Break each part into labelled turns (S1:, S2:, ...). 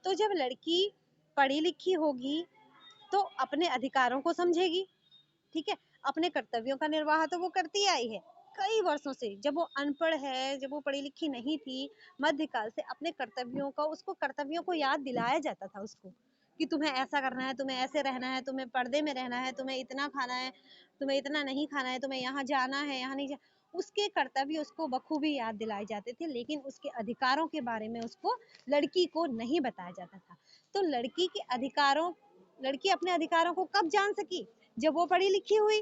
S1: तो जब लड़की पढ़ी लिखी होगी तो अपने अधिकारों को समझेगी, ठीक है, अपने कर्तव्यों का निर्वाह तो वो करती आई है कई वर्षों से। जब वो अनपढ़ है, जब वो पढ़ी लिखी नहीं थी, मध्यकाल से अपने कर्तव्यों का, उसको कर्तव्यों को याद दिलाया जाता था उसको, कि तुम्हें ऐसा करना है, तुम्हें ऐसे रहना है, तुम्हें पर्दे में रहना है, तुम्हें इतना खाना है, तुम्हें इतना नहीं खाना है, तुम्हें यहाँ जाना है, यहाँ नहीं उसके कर्तव्य उसको बखूबी याद दिलाए जाते थे, लेकिन उसके अधिकारों के बारे में उसको, लड़की को नहीं बताया जाता था। तो लड़की के अधिकारों, लड़की अपने अधिकारों को कब जान सकी? जब वो पढ़ी लिखी हुई,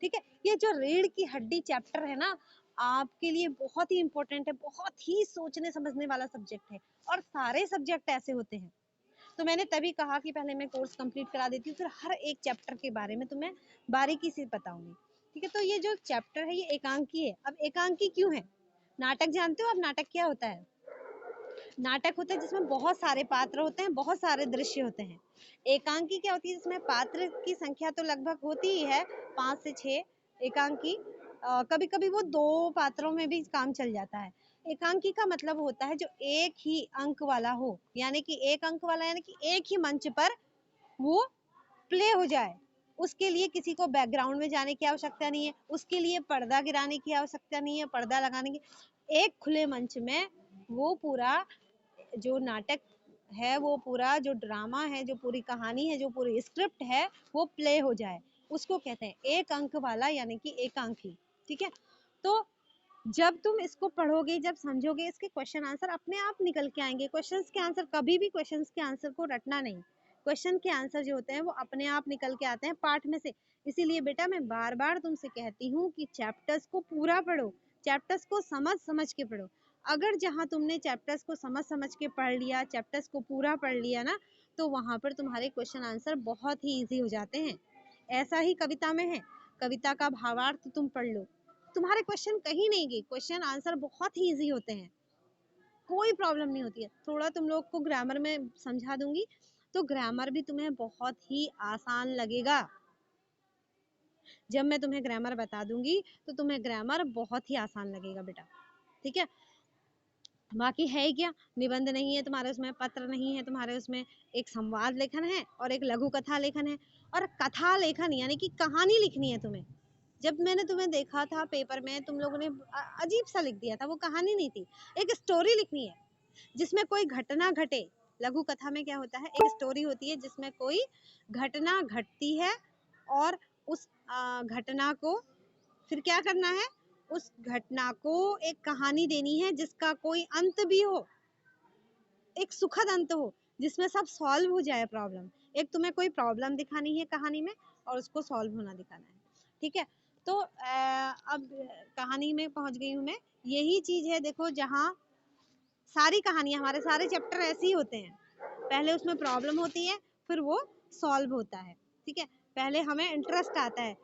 S1: ठीक है। ये जो रीढ़ की हड्डी चैप्टर है ना, आपके लिए बहुत ही इंपॉर्टेंट है, बहुत ही सोचने समझने वाला सब्जेक्ट है, और सारे सब्जेक्ट ऐसे होते हैं। तो मैंने तभी कहा कि पहले मैं कोर्स कंप्लीट करा देती हूँ, फिर हर एक चैप्टर के बारे में तुम्हें बारीकी से बताऊंगी, ठीक है। तो ये जो चैप्टर है ये एकांकी है। अब एकांकी क्यों है? नाटक जानते हो आप, नाटक क्या होता है? नाटक होता है जिसमें बहुत सारे पात्र होते हैं, बहुत सारे दृश्य होते हैं। एकांकी क्या होती है? जिसमें पात्र की संख्या तो लगभग होती ही है, 5 से 6 एकांकी। कभी कभी वो 2 पात्रों में भी काम चल जाता है। एकांकी का मतलब होता है जो एक ही अंक वाला हो, यानी कि एक अंक वाला, यानी कि एक ही मंच पर वो प्ले हो जाए। उसके लिए किसी को बैकग्राउंड में जाने की आवश्यकता नहीं है, उसके लिए पर्दा गिराने की आवश्यकता नहीं है, पर्दा लगाने की। एक खुले मंच में वो पूरा जो नाटक है, वो पूरा जो ड्रामा है, जो पूरी कहानी है, जो पूरी स्क्रिप्ट है, वो प्ले हो जाए, उसको कहते हैं एक अंक वाला, यानी कि एकांकी, ठीक है। तो जब तुम इसको पढ़ोगे, जब समझोगे, इसके क्वेश्चन आंसर अपने आप निकल के आएंगे। क्वेश्चंस के आंसर, कभी भी क्वेश्चंस के आंसर को रटना नहीं। क्वेश्चन के आंसर जो होते हैं वो अपने आप निकल के आते हैं पाठ में से। इसीलिए बेटा मैं बार बार तुमसे कहती हूँ कि चैप्टर्स को पूरा पढ़ो, चैप्टर्स को समझ समझ के पढ़ो। अगर जहाँ तुमने चैप्टर्स को समझ समझ के पढ़ लिया, चैप्टर्स को पूरा पढ़ लिया ना, तो वहां पर तुम्हारे क्वेश्चन आंसर बहुत ही इजी हो जाते हैं। ऐसा ही कविता में है, कविता का भावार्थ तुम पढ़ लो, तुम्हारे क्वेश्चन कहीं नहीं गए, क्वेश्चन आंसर बहुत ही इजी होते हैं, कोई प्रॉब्लम नहीं होती है। थोड़ा तुम लोग को ग्रामर में समझा दूंगी, तो ग्रामर भी तुम्हें बहुत ही आसान लगेगा। जब मैं तुम्हें ग्रामर बता दूंगी तो तुम्हें ग्रामर बहुत ही आसान लगेगा बेटा, ठीक है। बाकी है क्या? निबंध नहीं है तुम्हारे उसमें, पत्र नहीं है तुम्हारे उसमें, एक संवाद लेखन है और एक लघु कथा लेखन है। और कथा लेखन यानी कि कहानी लिखनी है तुम्हें। जब मैंने तुम्हें देखा था पेपर में, तुम लोगों ने अजीब सा लिख दिया था, वो कहानी नहीं थी, एक स्टोरी लिखनी है जिसमें कोई घटना घटे। लघु कथा में क्या होता है, एक स्टोरी होती है जिसमें कोई घटना घटती है, और उस घटना को फिर क्या करना है, उस घटना को एक कहानी देनी है जिसका कोई अंत भी हो, एक सुखद अंत हो, जिसमें सब सॉल्व हो जाए प्रॉब्लम। एक तुम्हें कोई प्रॉब्लम दिखानी है कहानी में, और उसको सॉल्व होना दिखाना है, ठीक है। तो अब कहानी में पहुंच गई हूँ मैं। यही चीज है देखो, जहाँ सारी कहानियां, हमारे सारे चैप्टर ऐसे ही होते हैं, पहले उसमें प्रॉब्लम होती है, फिर वो सॉल्व होता है, ठीक है। पहले हमें इंटरेस्ट आता है,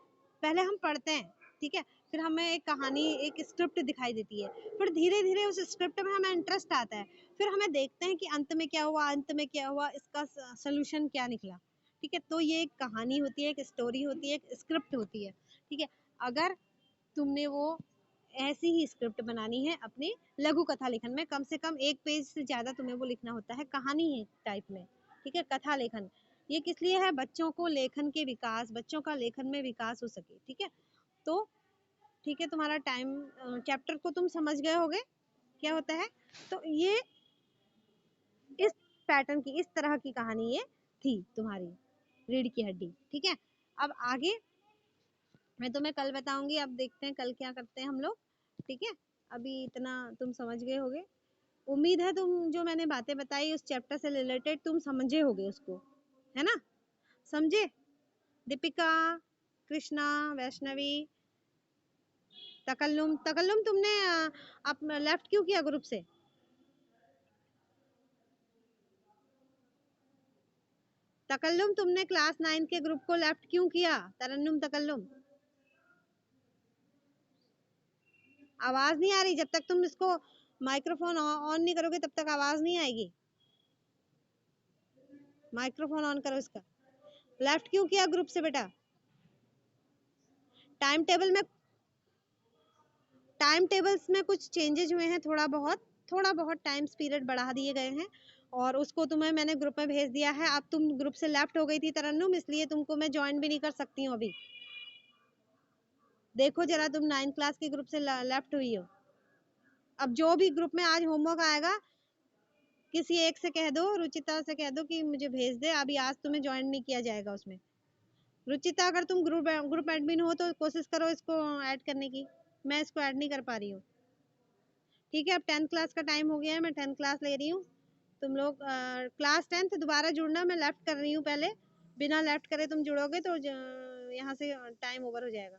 S1: पहले हम पढ़ते हैं, ठीक है, फिर हमें एक कहानी, एक स्क्रिप्ट दिखाई देती है, फिर धीरे धीरे उस स्क्रिप्ट में हमें इंटरेस्ट आता है, फिर हमें देखते हैं कि अंत में क्या हुआ, अंत में क्या हुआ, इसका सोल्यूशन क्या निकला, ठीक है। तो ये एक कहानी होती है, एक स्टोरी होती है, एक स्क्रिप्ट होती है, ठीक है। अगर तुमने वो ऐसी ही स्क्रिप्ट बनानी है अपनी लघु कथा लेखन में, कम से कम 1 पेज से ज्यादा तुम्हें वो लिखना होता है कहानी टाइप में, ठीक है। कथा लेखन ये किस लिए है? बच्चों को लेखन के विकास, बच्चों का लेखन में विकास हो सके, ठीक है। तो ठीक है, तुम्हारा टाइम, चैप्टर को तुम समझ गए होगे क्या होता है। तो ये इस पैटर्न की, इस तरह की कहानी ये थी तुम्हारी रीढ़ की हड्डी, ठीक है। अब आगे मैं तुम्हें कल बताऊंगी, अब देखते हैं कल क्या करते हैं हम लोग, ठीक है। अभी इतना तुम समझ गए होगे, उम्मीद है तुम जो मैंने बातें बताई उस चैप्टर से रिलेटेड तुम समझे होगे उसको, है ना? समझे? दीपिका, कृष्णा, वैष्णवी, तकल्लुम, तकल्लुम तुमने आप लेफ्ट क्यों किया ग्रुप से? तकल्लुम तुमने क्लास 9 के ग्रुप को लेफ्ट क्यों किया? तरन्नुम, तकल्लुम, आवाज नहीं आ रही। जब तक तुम इसको माइक्रोफोन ऑन नहीं करोगे तब तक आवाज नहीं आएगी। माइक्रोफोन ऑन करो इसका। लेफ्ट क्यों किया ग्रुप से बेटा? टाइम टेबल में, टाइम टेबल्स में कुछ चेंजेस हुए हैं थोड़ा बहुत, थोड़ा बहुत टाइम पीरियड बढ़ा दिए गए हैं, और उसको तुम्हें मैंने ग्रुप में भेज दिया है। अब तुम ग्रुप से लेफ्ट हो गई थी तरन्नुम, इसलिए तुमको मैं ज्वाइन भी नहीं कर सकती हूँ अभी। देखो जरा, तुम 9th क्लास के ग्रुप से लेफ्ट हुई हो। अब जो भी ग्रुप में आज होमवर्क आएगा, किसी एक से कह दो, रुचिता से कह दो कि मुझे भेज दे, अभी आज तुम्हें ज्वाइन नहीं किया जाएगा उसमें। रुचिता, अगर तुम ग्रुप एडमिन हो तो कोशिश करो इसको ऐड करने की। मैं इसको ऐड नहीं कर पा रही हूँ। ठीक है, अब 10th क्लास का टाइम हो गया है, मैं 10th क्लास ले रही हूँ। तुम लोग क्लास 10th दोबारा जुड़ना, मैं लेफ्ट कर रही हूँ पहले। बिना लेफ्ट करे तुम जुड़ोगे तो यहाँ से टाइम ओवर हो जाएगा।